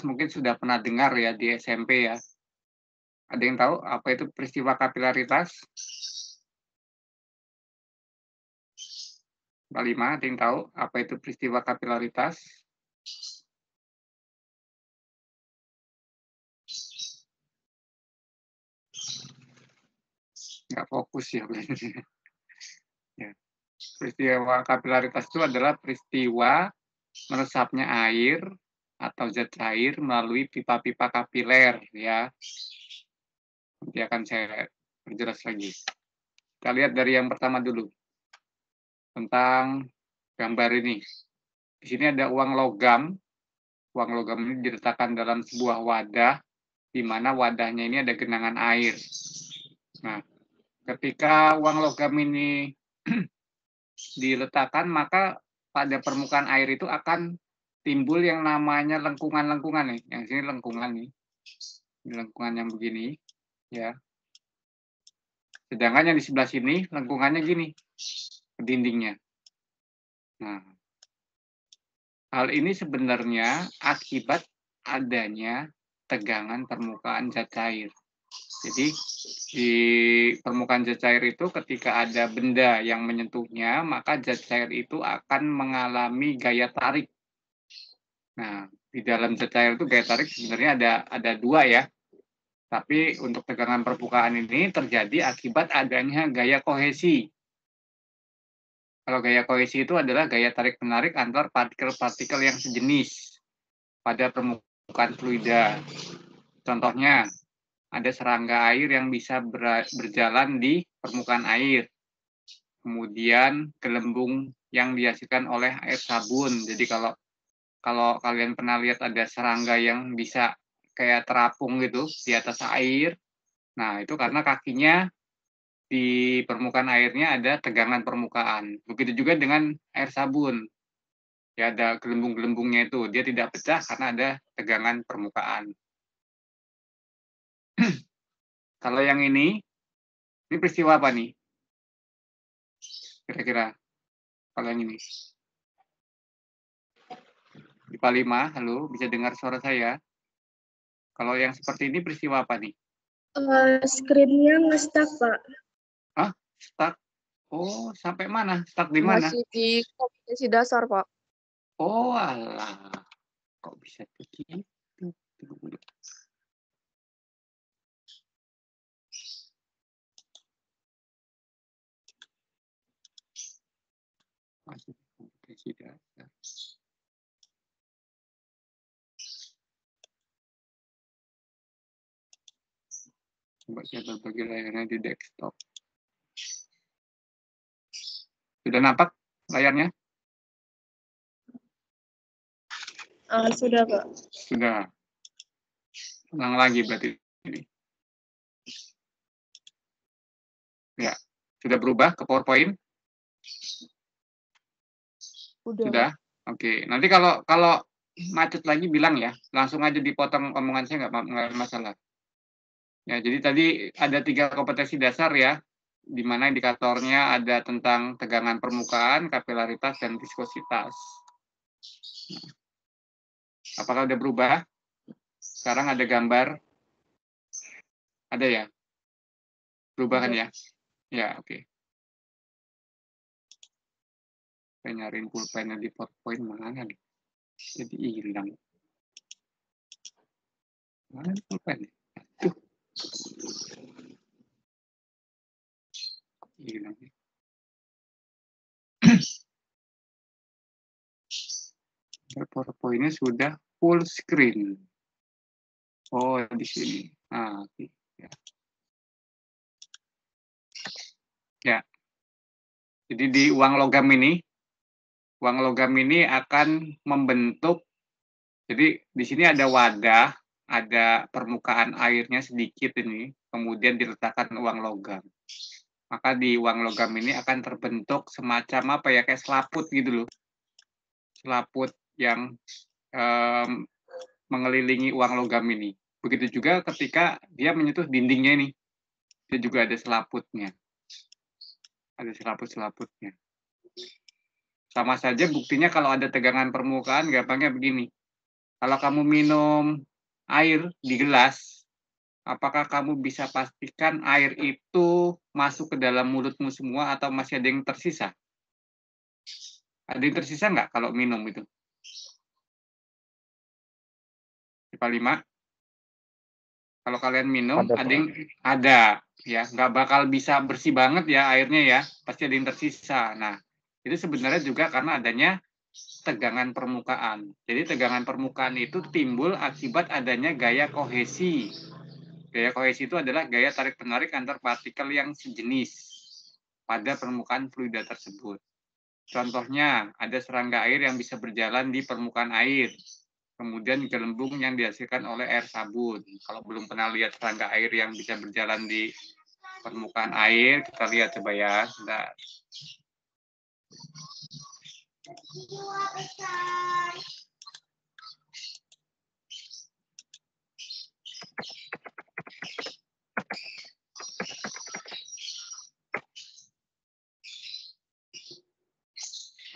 mungkin sudah pernah dengar ya di SMP ya. Ada yang tahu apa itu peristiwa kapilaritas? 45, ada yang tahu apa itu peristiwa kapilaritas? Nggak fokus ya. Ya. Peristiwa kapilaritas itu adalah peristiwa meresapnya air atau zat cair melalui pipa-pipa kapiler ya. Nanti akan saya perjelas lagi. Kita lihat dari yang pertama dulu tentang gambar ini. Di sini ada uang logam. Uang logam ini diletakkan dalam sebuah wadah, di mana wadahnya ini ada genangan air. Nah, ketika uang logam ini diletakkan, maka pada permukaan air itu akan timbul yang namanya lengkungan-lengkungan nih. Yang sini lengkungan nih. Ini lengkungan yang begini, ya. Sedangkan yang di sebelah sini lengkungannya gini, dindingnya. Nah, hal ini sebenarnya akibat adanya tegangan permukaan zat cair. Jadi di permukaan zat cair itu ketika ada benda yang menyentuhnya, maka zat cair itu akan mengalami gaya tarik. Nah, di dalam zat cair itu gaya tarik sebenarnya ada dua ya. Tapi untuk tegangan permukaan ini terjadi akibat adanya gaya kohesi. Kalau gaya kohesi itu adalah gaya tarik-menarik antar partikel-partikel yang sejenis pada permukaan fluida. Contohnya, ada serangga air yang bisa berjalan di permukaan air. Kemudian gelembung yang dihasilkan oleh air sabun. Jadi kalau kalian pernah lihat ada serangga yang bisa kayak terapung gitu di atas air, nah itu karena kakinya di permukaan airnya ada tegangan permukaan. Begitu juga dengan air sabun. Ya ada gelembung-gelembungnya itu, dia tidak pecah karena ada tegangan permukaan. Kalau yang ini peristiwa apa nih? Kira-kira kalau yang ini. IPA 5, halo, bisa dengar suara saya? Kalau yang seperti ini peristiwa apa nih? Screen-nya nge-stuck, Pak. Hah? Stuck? Oh, sampai mana? Stuck di mana? Masih di kompetisi dasar, Pak. Oh, alah. Kok bisa begitu? Masih di kompetisi dasar. Coba saya berbagi layarnya di desktop. Sudah nampak layarnya? Sudah, Pak. Sudah. Ulang lagi berarti ini. Ya, sudah berubah ke PowerPoint? Sudah? Oke. Nanti kalau macet lagi bilang ya, langsung aja dipotong omongan saya nggak masalah. Ya, jadi tadi ada 3 kompetensi dasar ya, di mana indikatornya ada tentang tegangan permukaan, kapilaritas, dan viskositas. Apakah udah berubah? Sekarang ada gambar. Ada ya? Berubah kan ya? Ya, oke. Saya nyariin pulpennya di PowerPoint mana nih? Jadi hilang. Mana pulpennya? Tuh. Hilang. PowerPoint-nya sudah full screen. Oh, di sini. Nah, ya. Ya. Jadi di uang logam ini akan membentuk, jadi di sini ada wadah, ada permukaan airnya sedikit ini, kemudian diletakkan uang logam. Maka di uang logam ini akan terbentuk semacam apa ya, kayak selaput gitu loh. Selaput yang mengelilingi uang logam ini. Begitu juga ketika dia menyentuh dindingnya ini, dia juga ada selaputnya. Ada selaput-selaputnya. Sama saja buktinya kalau ada tegangan permukaan, gampangnya begini. Kalau kamu minum air di gelas, apakah kamu bisa pastikan air itu masuk ke dalam mulutmu semua atau masih ada yang tersisa? Ada yang tersisa nggak kalau minum itu? IPA 5. Kalau kalian minum, Ada, ada yang ada, ya, nggak bakal bisa bersih banget ya airnya ya, pasti ada yang tersisa. Nah, itu sebenarnya juga karena adanya tegangan permukaan. Jadi tegangan permukaan itu timbul akibat adanya gaya kohesi. Gaya kohesi itu adalah gaya tarik-menarik antar partikel yang sejenis pada permukaan fluida tersebut. Contohnya, ada serangga air yang bisa berjalan di permukaan air. Kemudian gelembung yang dihasilkan oleh air sabun. Kalau belum pernah lihat serangga air yang bisa berjalan di permukaan air, kita lihat coba ya. Bentar.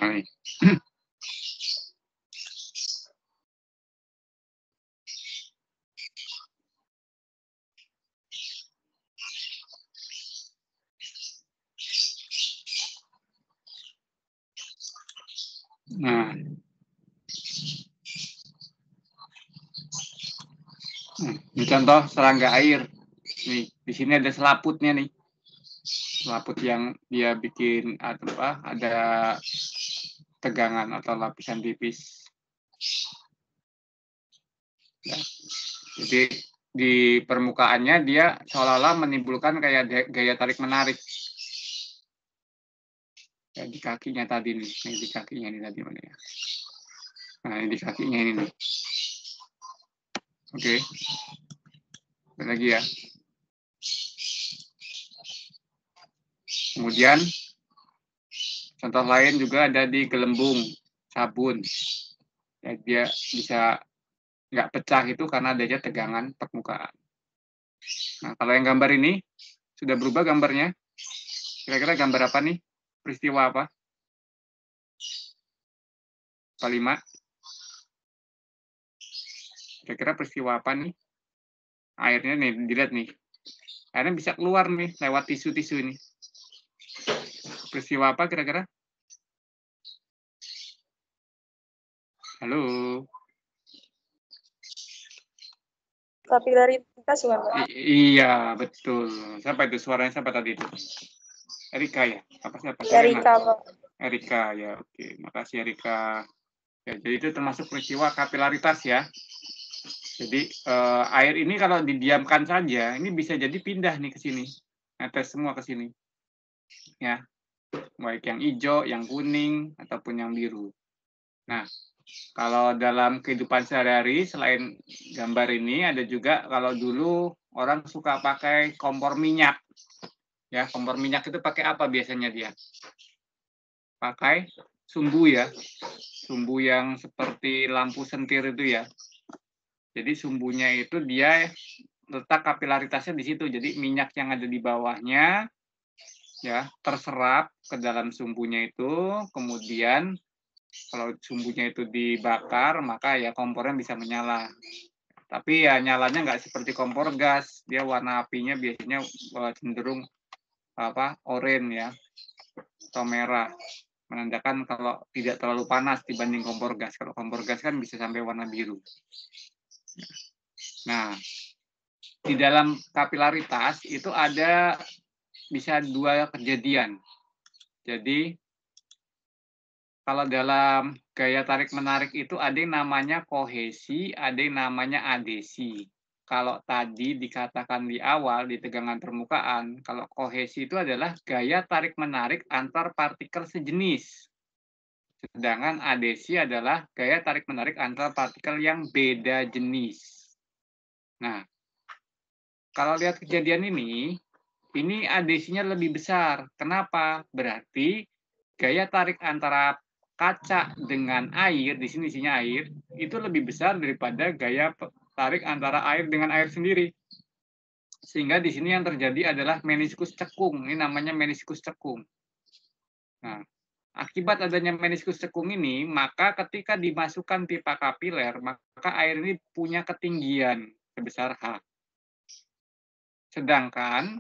Hai. Nah, ini contoh serangga air. Nih, di sini ada selaputnya nih. Selaput yang dia bikin apa? Ada tegangan atau lapisan tipis. Ya. Jadi di permukaannya dia seolah-olah menimbulkan kayak gaya tarik menarik. Ya, di kakinya tadi nih, di kakinya ini tadi mana ya? Nah, di kakinya ini nih. Oke. Lagi ya. Kemudian contoh lain juga ada di gelembung sabun. Ya, dia bisa nggak pecah itu karena adanya tegangan permukaan. Nah, kalau yang gambar ini sudah berubah gambarnya. Kira-kira gambar apa nih? Peristiwa apa? Kelima. Kira-kira peristiwa apa nih? Airnya nih, dilihat nih. Airnya bisa keluar nih lewat tisu-tisu ini. Peristiwa apa kira-kira? Halo. Kapilaritas bukan, Pak? Iya, betul. Siapa itu suaranya siapa tadi itu? Erika ya? Apa siapa? Erika, Pak. Erika ya. Oke, makasih Erika. Ya, jadi itu termasuk peristiwa kapilaritas ya. Jadi air ini kalau didiamkan saja, ini bisa jadi pindah nih ke sini. Netes semua ke sini. Ya. Baik yang hijau, yang kuning, ataupun yang biru. Nah, kalau dalam kehidupan sehari-hari, selain gambar ini, ada juga kalau dulu orang suka pakai kompor minyak. Ya, kompor minyak itu pakai apa biasanya dia? Pakai sumbu ya. Sumbu yang seperti lampu sentir itu ya. Jadi sumbunya itu dia letak kapilaritasnya di situ. Jadi minyak yang ada di bawahnya ya terserap ke dalam sumbunya itu, kemudian kalau sumbunya itu dibakar maka ya kompornya bisa menyala. Tapi ya nyalanya nggak seperti kompor gas, dia warna apinya biasanya cenderung apa oranye ya atau merah, menandakan kalau tidak terlalu panas dibanding kompor gas. Kalau kompor gas kan bisa sampai warna biru. Nah, di dalam kapilaritas itu ada bisa dua kejadian. Jadi kalau dalam gaya tarik-menarik itu ada yang namanya kohesi, ada yang namanya adesi. Kalau tadi dikatakan di awal di tegangan permukaan, kalau kohesi itu adalah gaya tarik-menarik antar partikel sejenis. Sedangkan adesi adalah gaya tarik-menarik antar partikel yang beda jenis. Nah, kalau lihat kejadian ini adesinya lebih besar. Kenapa? Berarti gaya tarik antara kaca dengan air, di sini isinya air, itu lebih besar daripada gaya tarik antara air dengan air sendiri. Sehingga di sini yang terjadi adalah meniskus cekung. Ini namanya meniskus cekung. Nah, Akibat adanya meniskus cekung ini, maka ketika dimasukkan pipa kapiler, maka air ini punya ketinggian sebesar H. Sedangkan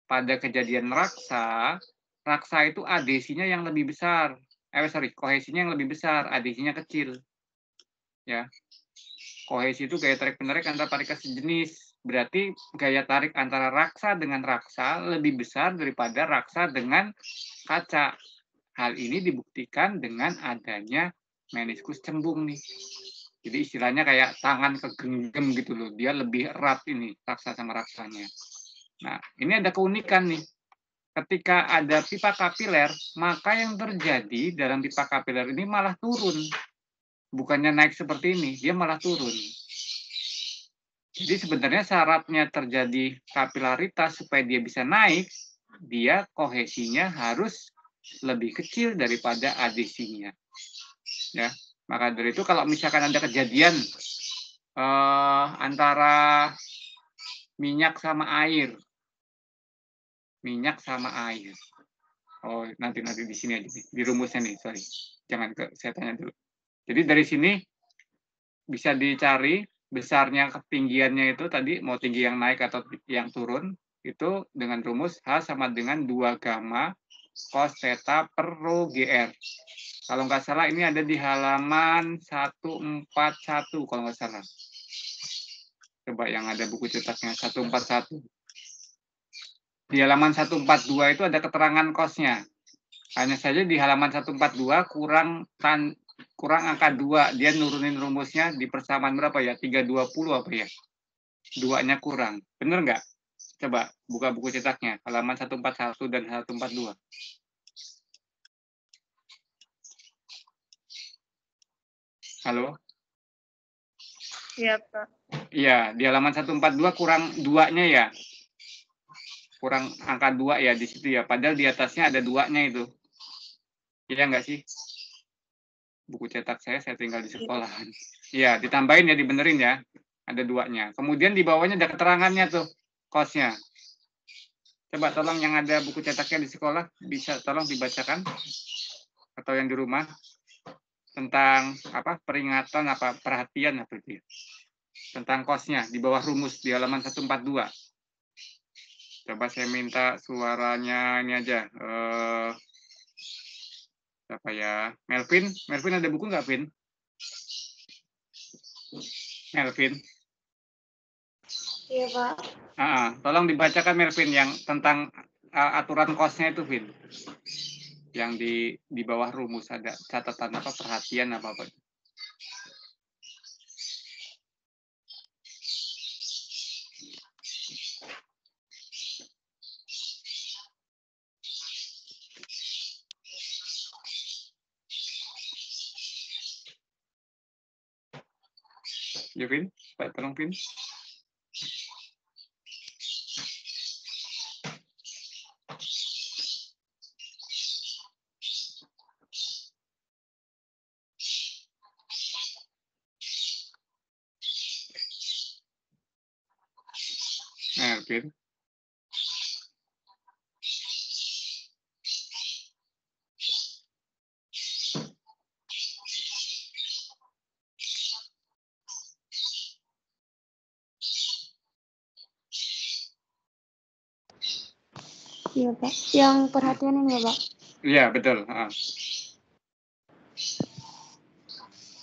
pada kejadian raksa itu adesinya yang lebih besar. Kohesinya yang lebih besar, adesinya kecil. Ya. Kohesi itu gaya tarik penarik antara partikel sejenis. Berarti gaya tarik antara raksa dengan raksa lebih besar daripada raksa dengan kaca. Hal ini dibuktikan dengan adanya meniskus cembung nih. Jadi istilahnya kayak tangan kegenggam gitu loh. Dia lebih erat ini raksa sama raksanya. Nah, ini ada keunikan nih. Ketika ada pipa kapiler, maka yang terjadi dalam pipa kapiler ini malah turun. Bukannya naik seperti ini, dia malah turun. Jadi sebenarnya syaratnya terjadi kapilaritas supaya dia bisa naik, dia kohesinya harus lebih kecil daripada adesinya. Ya, maka dari itu kalau misalkan ada kejadian antara minyak sama air, oh nanti di sini aja di rumusnya nih, sorry, jangan saya tanya dulu. Jadi dari sini bisa dicari besarnya ketinggiannya itu tadi mau tinggi yang naik atau yang turun itu dengan rumus H sama dengan 2 gamma cos theta per rho GR. Kalau nggak salah ini ada di halaman 141 kalau nggak salah. Coba yang ada buku cetaknya 141. Di halaman 142 itu ada keterangan kosnya. Hanya saja di halaman 142 kurang angka 2. Dia nurunin rumusnya di persamaan berapa ya? 320 apa ya? 2-nya kurang. Bener nggak? Coba buka buku cetaknya. Halaman 141 dan 142. Halo? Iya, Pak. Iya, di halaman 142 kurang 2-nya ya. Kurang angka 2 ya di situ ya. Padahal di atasnya ada 2-nya itu. Iya nggak sih? Buku cetak saya tinggal di sekolahan. Iya, ditambahin ya, dibenerin ya. Ada 2-nya. Kemudian di bawahnya ada keterangannya tuh, kosnya. Coba tolong yang ada buku cetaknya di sekolah, bisa tolong dibacakan. Atau yang di rumah. Tentang apa peringatan, apa perhatian, apa itu ya. Tentang kosnya, di bawah rumus, di halaman 142. Coba saya minta suaranya ini aja. Siapa ya? Melvin ada buku nggak, Vin? Melvin? Iya, Pak. Tolong dibacakan Melvin yang tentang aturan kosnya itu, Vin. Yang di bawah rumus ada catatan apa perhatian apa. Ya, Vin? Pak, tolong, Vin. Nah, Vin. Iya, Pak. Yang perhatian ini ya, Pak? Iya, betul.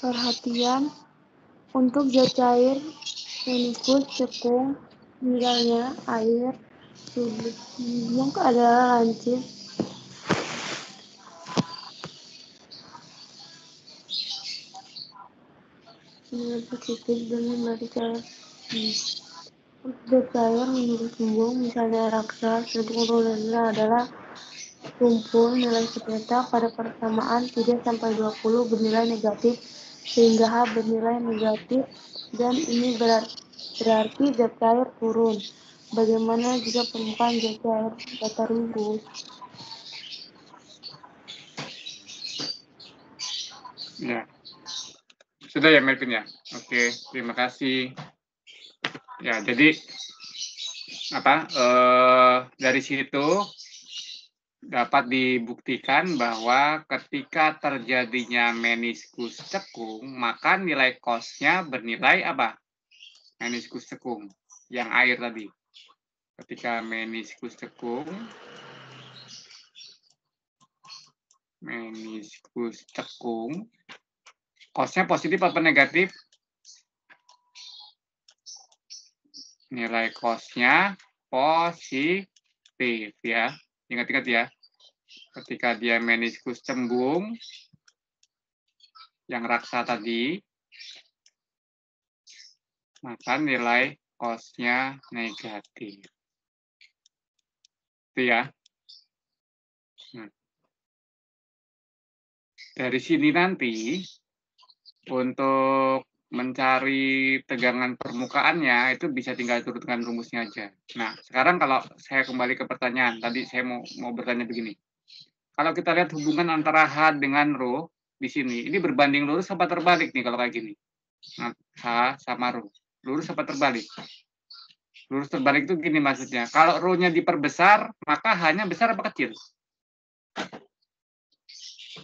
Perhatian untuk zat cair, meniskus, cekung, misalnya air, sublimum adalah lancip, positif dengan dari cair. Untuk zat cair menurut cembung, misalnya raksa, cembung rulera adalah kumpul nilai theta pada persamaan 3-20 bernilai negatif sehingga H bernilai negatif dan ini berarti zat cair turun. Bagaimana jika permukaan zat cair datar lurus? Ya. Sudah ya Melvin ya. Oke, terima kasih. Ya, jadi dari situ dapat dibuktikan bahwa ketika terjadinya meniskus cekung, maka nilai cost-nya bernilai apa? Meniskus cekung, yang air tadi. Ketika meniskus cekung, cost-nya positif apa negatif? Nilai cost-nya positif ya. Ingat-ingat ya. Ketika dia meniskus cembung, yang raksa tadi, maka nilai cost-nya negatif. Itu ya. Nah, dari sini nanti, untuk mencari tegangan permukaannya, itu bisa tinggal turutkan rumusnya aja. Nah, sekarang kalau saya kembali ke pertanyaan, tadi saya mau bertanya begini. Kalau kita lihat hubungan antara H dengan Rho di sini, ini berbanding lurus apa terbalik nih kalau kayak gini? Nah, H sama Rho. Lurus apa terbalik? Lurus terbalik itu gini maksudnya. Kalau Rho-nya diperbesar, maka H-nya besar apa kecil?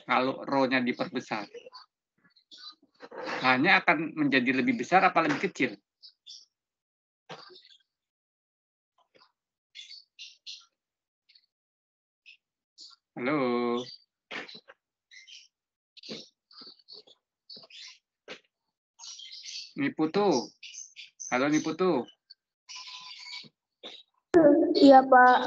Kalau Rho-nya diperbesar, H-nya akan menjadi lebih besar apa lebih kecil? Halo. Niputu. Halo Niputu. Iya, Pak.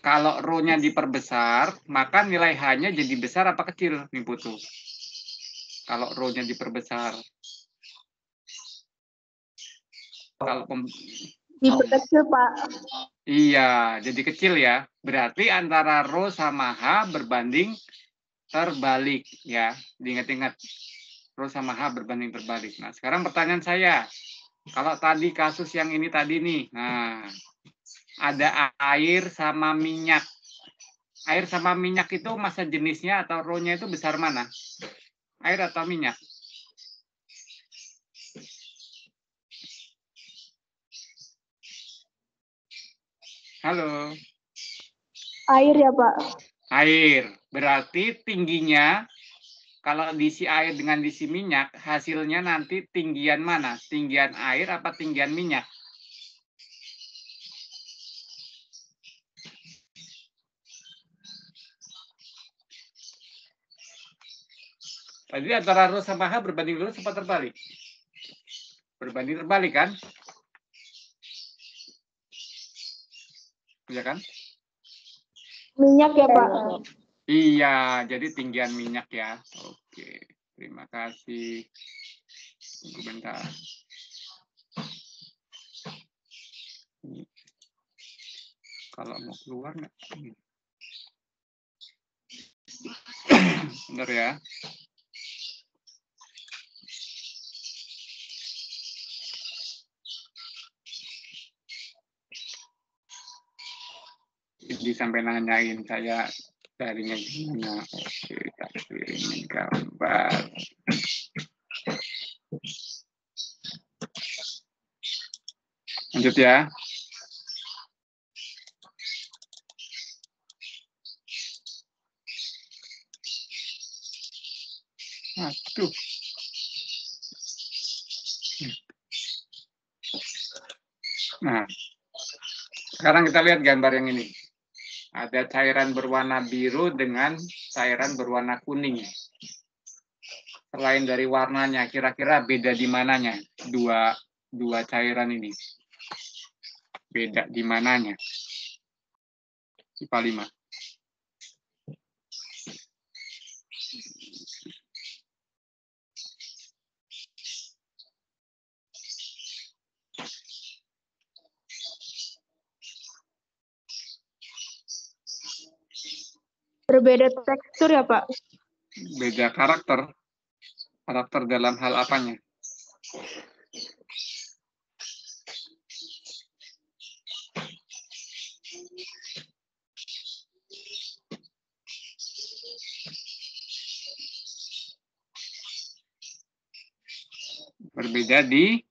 Kalau Rho-nya diperbesar, maka nilai H-nya jadi besar apa kecil, Niputu? Kalau Rho-nya diperbesar. Kalau Diperkecil, Pak. Iya, jadi kecil ya. Berarti antara Rho sama H berbanding terbalik ya. Diingat-ingat. Rho sama H berbanding terbalik. Nah, sekarang pertanyaan saya. Kalau tadi kasus yang ini tadi nih. Nah, ada air sama minyak. Air sama minyak itu massa jenisnya atau Rho-nya itu besar mana? Air atau minyak? Halo. Air ya, Pak. Air. Berarti tingginya kalau diisi air dengan diisi minyak, hasilnya nanti tinggian mana? Tinggian air apa tinggian minyak? Tadi antara Rho sama H berbanding lurus apa terbalik? Berbanding terbalik kan? Iya kan? Minyak ya, Pak. Iya, jadi tinggian minyak ya. Oke, terima kasih. Tunggu bentar. Kalau mau keluar nggak? Bentar ya. Jadi sampai nanyain saya carinya gimana. Oke, tak kirimin gambar. Lanjut ya. Aduh. Nah, sekarang kita lihat gambar yang ini. Ada cairan berwarna biru dengan cairan berwarna kuning. Selain dari warnanya, kira-kira beda di mananya dua cairan ini? Beda di mananya? IPA 5. Berbeda tekstur ya, Pak? Beda karakter. Karakter dalam hal apanya? Berbeda di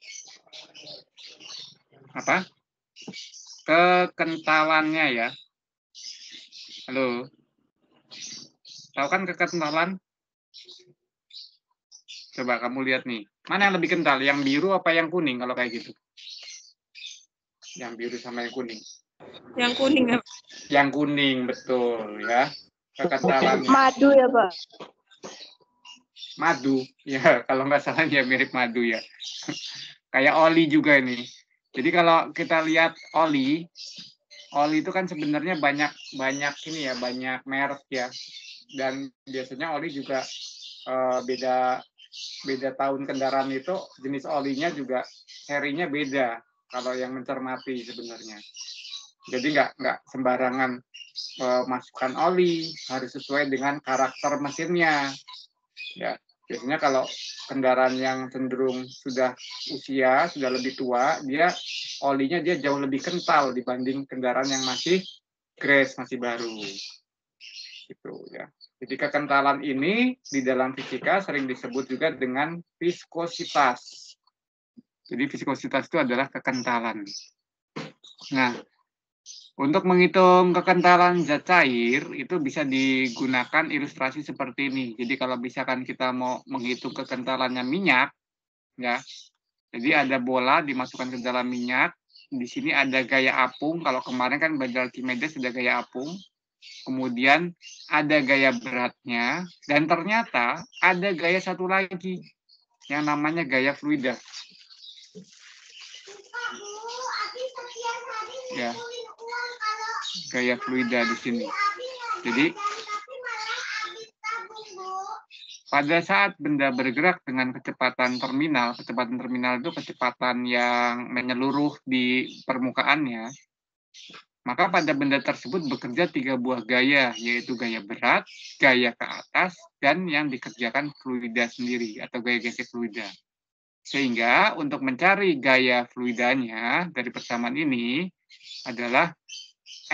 apa? Kekentalannya ya. Halo. Tahu kan kekentalan? Coba kamu lihat nih. Mana yang lebih kental? Yang biru apa yang kuning kalau kayak gitu? Yang biru sama yang kuning. Yang kuning ya. Yang kuning, betul ya. Kekentalannya. Madu ya, Pak? Madu. Ya, kalau nggak salah ya mirip madu ya. Kayak oli juga ini. Jadi kalau kita lihat oli itu kan sebenarnya banyak ini ya, banyak merek ya. Dan biasanya oli juga beda tahun kendaraan itu, jenis olinya juga serinya beda kalau yang mencermati sebenarnya. Jadi nggak sembarangan masukkan oli, harus sesuai dengan karakter mesinnya. Ya, biasanya kalau kendaraan yang cenderung sudah usia, sudah lebih tua, olinya dia jauh lebih kental dibanding kendaraan yang masih grace, masih baru. Gitu ya. Jadi kekentalan ini di dalam fisika sering disebut juga dengan viskositas. Jadi viskositas itu adalah kekentalan. Nah, untuk menghitung kekentalan zat cair itu bisa digunakan ilustrasi seperti ini. Jadi kalau misalkan kita mau menghitung kekentalannya minyak, ya, jadi ada bola dimasukkan ke dalam minyak. Di sini ada gaya apung. Kalau kemarin kan belajar Archimedes ada gaya apung. Kemudian ada gaya beratnya, dan ternyata ada gaya satu lagi yang namanya gaya fluida. Ya, gaya fluida di sini. Jadi pada saat benda bergerak dengan kecepatan terminal itu kecepatan yang menyeluruh di permukaannya, maka pada benda tersebut bekerja 3 buah gaya, yaitu gaya berat, gaya ke atas, dan yang dikerjakan fluida sendiri atau gaya gesek fluida. Sehingga untuk mencari gaya fluidanya dari persamaan ini adalah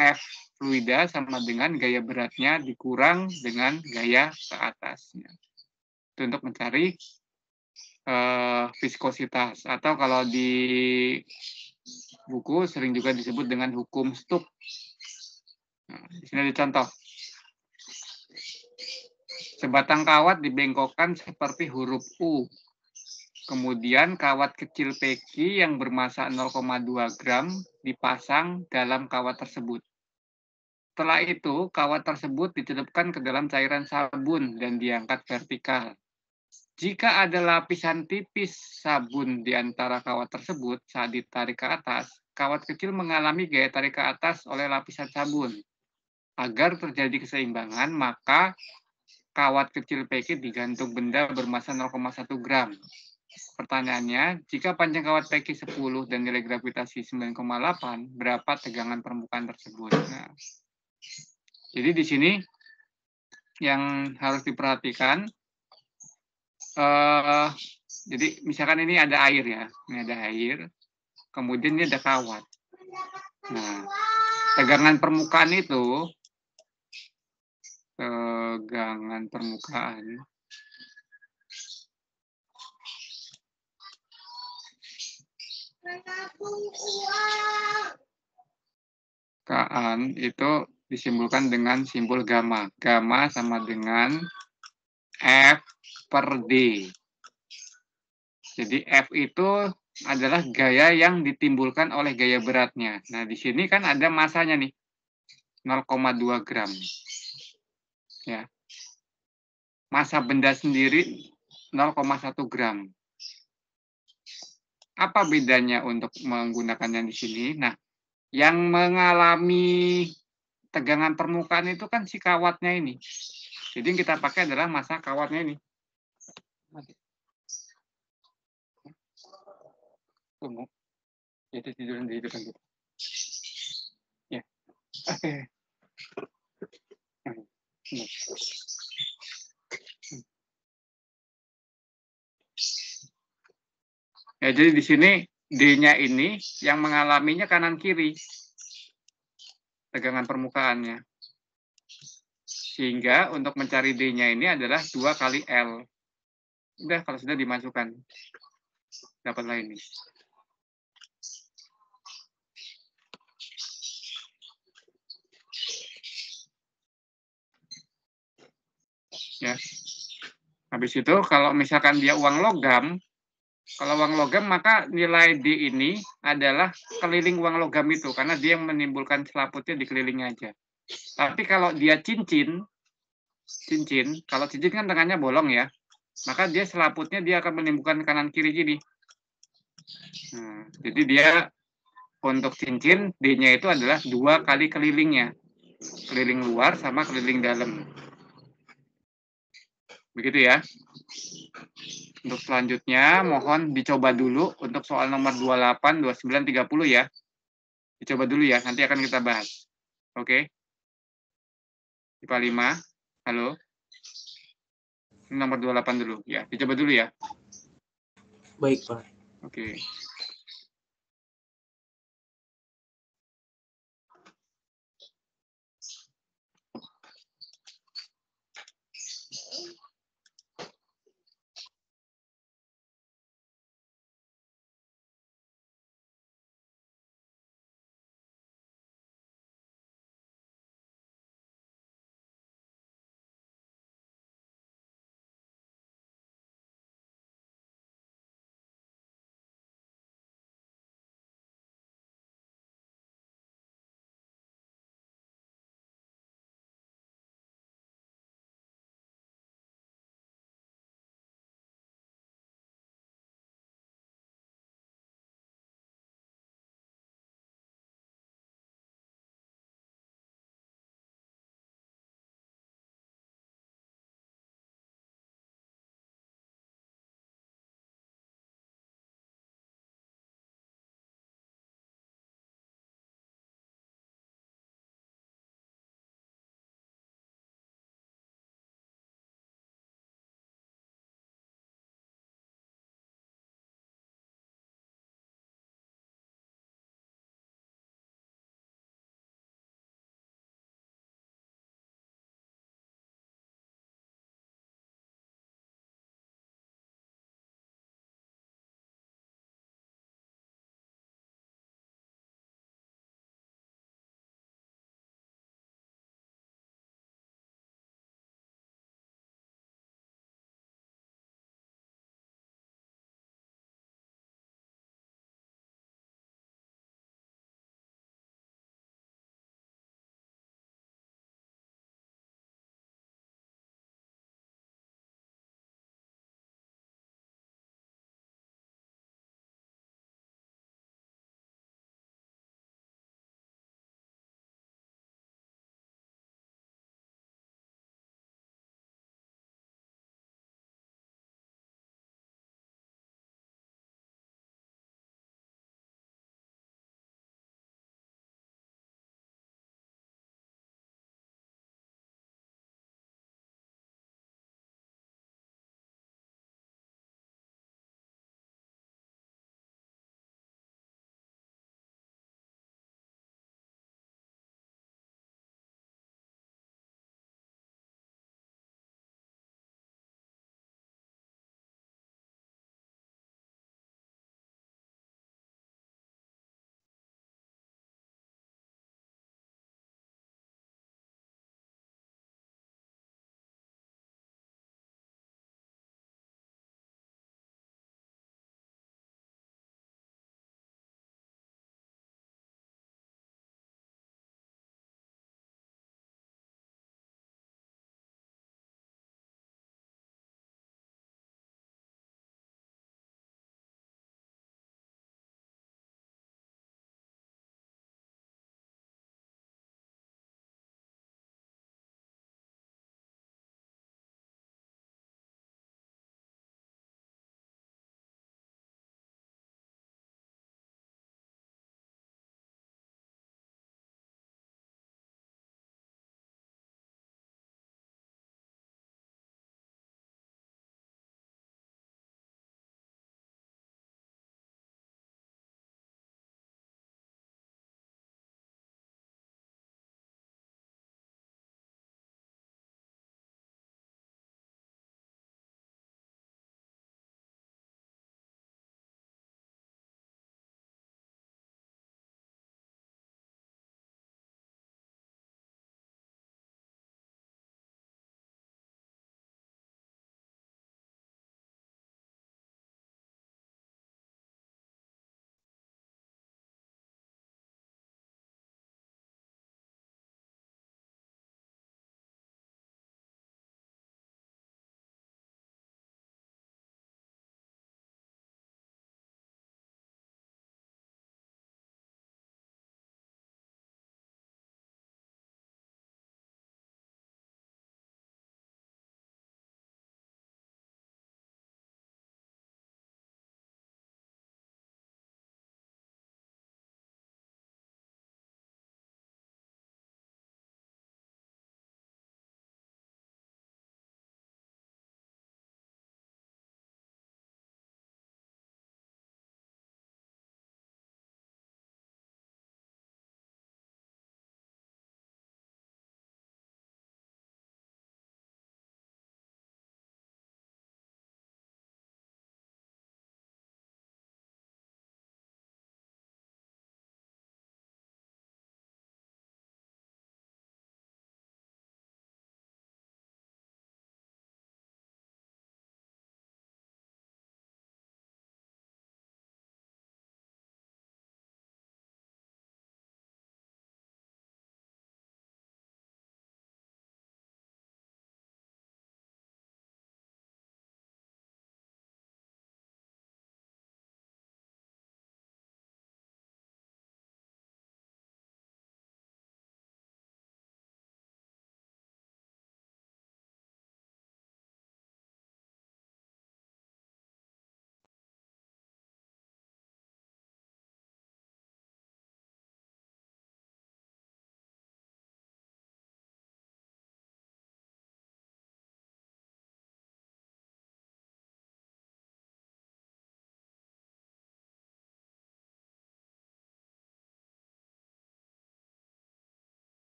F fluida sama dengan gaya beratnya dikurang dengan gaya ke atasnya. Itu untuk mencari viskositas, atau kalau di buku sering juga disebut dengan hukum Stokes. Nah, di sini ada contoh. Sebatang kawat dibengkokkan seperti huruf U. Kemudian kawat kecil PQ yang bermassa 0,2 gram dipasang dalam kawat tersebut. Setelah itu, kawat tersebut dicelupkan ke dalam cairan sabun dan diangkat vertikal. Jika ada lapisan tipis sabun di antara kawat tersebut saat ditarik ke atas, kawat kecil mengalami gaya tarik ke atas oleh lapisan sabun. Agar terjadi keseimbangan, maka kawat kecil PQ digantung benda bermassa 0,1 gram. Pertanyaannya, jika panjang kawat PQ 10 dan nilai gravitasi 9,8, berapa tegangan permukaan tersebut? Nah, jadi di sini yang harus diperhatikan, jadi misalkan ini ada air ya, ini ada air, kemudian ini ada kawat. Nah, tegangan permukaan itu, itu disimbolkan dengan simbol gamma. Gamma sama dengan F per D. Jadi F itu adalah gaya yang ditimbulkan oleh gaya beratnya. Nah, di sini kan ada masanya nih, 0,2 gram. Ya. Massa benda sendiri 0,1 gram. Apa bedanya untuk menggunakannya di sini? Nah, yang mengalami tegangan permukaan itu kan si kawatnya ini. Jadi yang kita pakai adalah massa kawatnya ini. Tunggu. Jadi tidur di depan kita. Ya. Oke. Ya, jadi di sini D-nya ini yang mengalaminya kanan kiri tegangan permukaannya. Sehingga untuk mencari D-nya ini adalah 2 kali L. Udah, kalau sudah dimasukkan. Dapatlah ini. Ya. Habis itu kalau misalkan dia uang logam, kalau uang logam maka nilai D ini adalah keliling uang logam itu karena dia yang menimbulkan selaputnya di keliling aja. Tapi kalau dia cincin, kalau cincin kan tengahnya bolong ya, maka dia selaputnya dia akan menimbulkan kanan kiri gini. Nah, jadi dia untuk cincin D-nya itu adalah 2 kali kelilingnya, keliling luar sama keliling dalam. Begitu ya. Untuk selanjutnya mohon dicoba dulu untuk soal nomor 28, 29, 30 ya. Dicoba dulu ya, nanti akan kita bahas. Oke. IPA 5. Halo. Ini nomor 28 dulu ya. Dicoba dulu ya. Baik, Pak. Oke.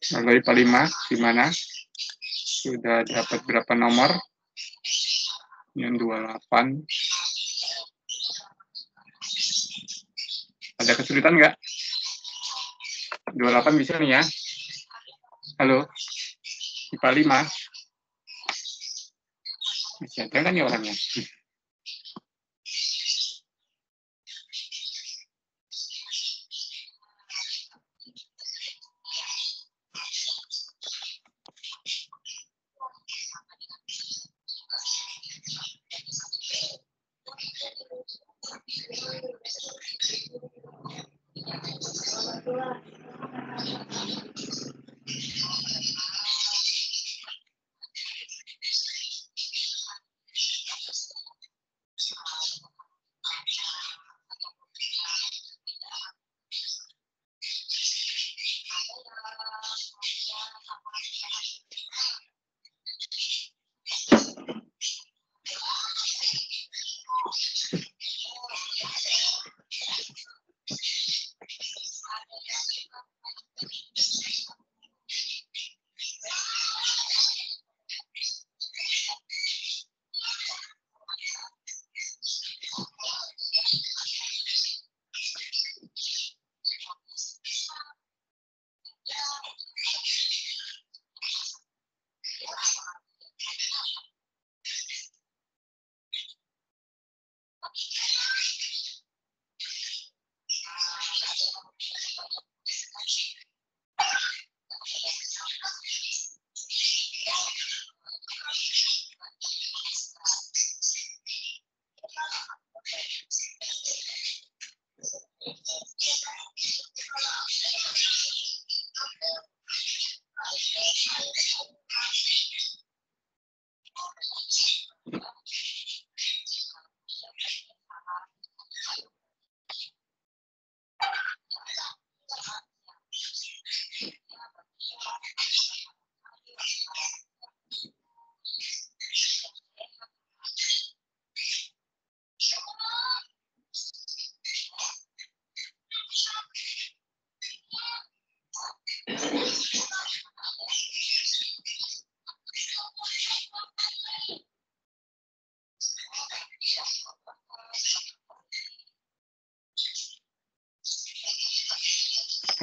Halo Pak Lima, gimana? Sudah dapat berapa nomor? Yang 28. Ada kesulitan nggak? 28 bisa nih ya? Halo, Pak Lima. Masih ada kan ya orangnya?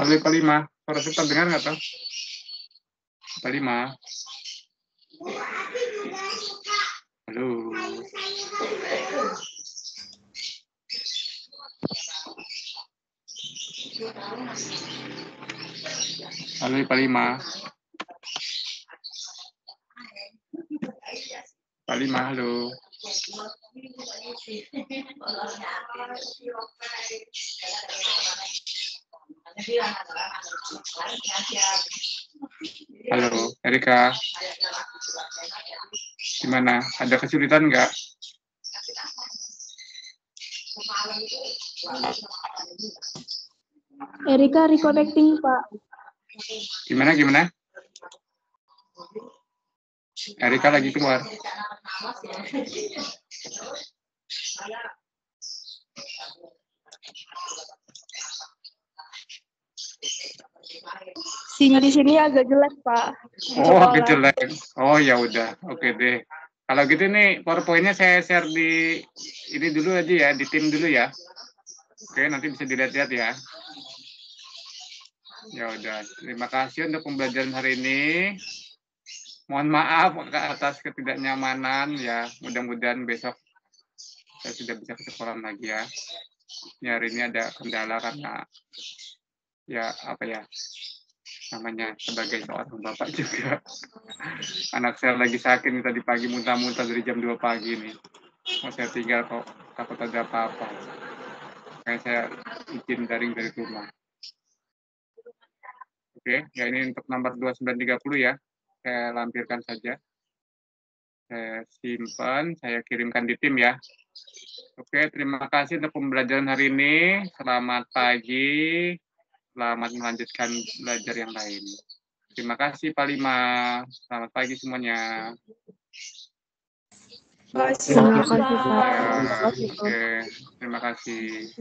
Halo Pak Lima, suara saya terdengar nggak toh? Pak Lima. Halo. Halo Pak Lima. Pak Lima, halo. Halo, Erika. Gimana? Ada kesulitan nggak? Erika reconnecting, Pak. Gimana? Erika lagi keluar. Sinyal di sini agak jelek, Pak. Oh, agak jelek. Oh, ya udah. Oke deh. Kalau gitu nih, PowerPoint-nya saya share di ini dulu aja ya, di tim dulu ya. Oke, nanti bisa dilihat-lihat ya. Ya udah, terima kasih untuk pembelajaran hari ini. Mohon maaf atas ketidaknyamanan ya. Mudah-mudahan besok saya sudah bisa ke sekolah lagi ya. Hari ini ada kendala karena ya apa ya namanya sebagai seorang bapak juga. Anak saya lagi sakit nih tadi pagi muntah-muntah dari jam 2 pagi nih. Mau saya tinggal kok takut ada apa-apa. Kayak saya izin daring dari rumah. Oke, ya ini untuk nomor 2930 ya. Saya lampirkan saja. Saya simpan, saya kirimkan di tim ya. Oke, terima kasih untuk pembelajaran hari ini. Selamat pagi. Selamat melanjutkan belajar yang lain. Terima kasih Pak Lima. Selamat pagi semuanya. Terima kasih, Pak. Ya, oke, terima kasih.